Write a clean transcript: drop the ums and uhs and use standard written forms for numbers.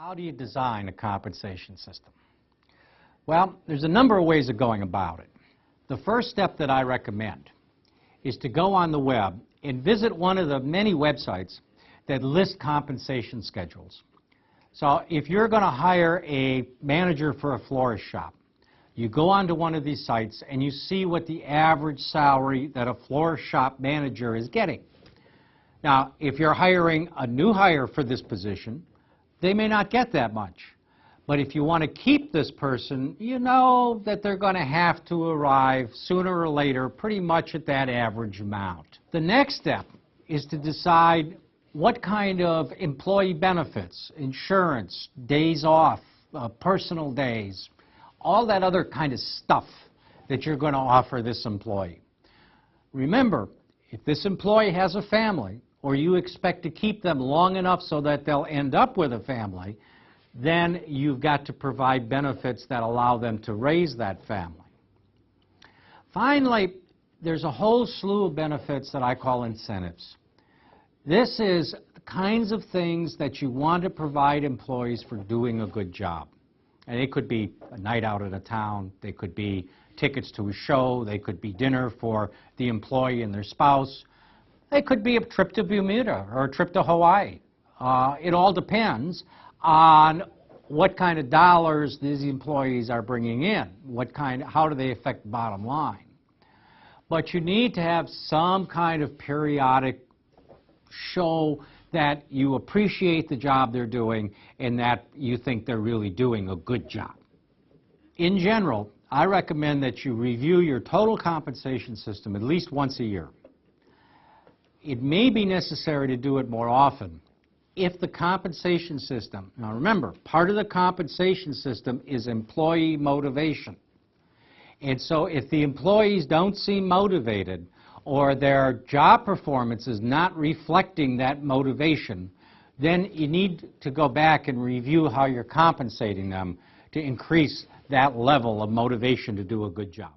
How do you design a compensation system? Well, there's a number of ways of going about it. The first step that I recommend is to go on the web and visit one of the many websites that list compensation schedules. So if you're going to hire a manager for a florist shop, you go onto one of these sites and you see what the average salary that a florist shop manager is getting. Now, if you're hiring a new hire for this position, they may not get that much. But if you want to keep this person, you know that they're going to have to arrive sooner or later pretty much at that average amount. The next step is to decide what kind of employee benefits, insurance, days off, personal days, all that other kind of stuff that you're going to offer this employee. Remember, if this employee has a family, or you expect to keep them long enough so that they'll end up with a family, then you've got to provide benefits that allow them to raise that family. Finally, there's a whole slew of benefits that I call incentives. This is the kinds of things that you want to provide employees for doing a good job. And it could be a night out at a town, they could be tickets to a show, they could be dinner for the employee and their spouse, it could be a trip to Bermuda or a trip to Hawaii. It all depends on what kind of dollars these employees are bringing in, how do they affect the bottom line. But you need to have some kind of periodic show that you appreciate the job they're doing and that you think they're really doing a good job. In general, I recommend that you review your total compensation system at least once a year. It may be necessary to do it more often if the compensation system, now remember, part of the compensation system is employee motivation. And so if the employees don't seem motivated or their job performance is not reflecting that motivation, then you need to go back and review how you're compensating them to increase that level of motivation to do a good job.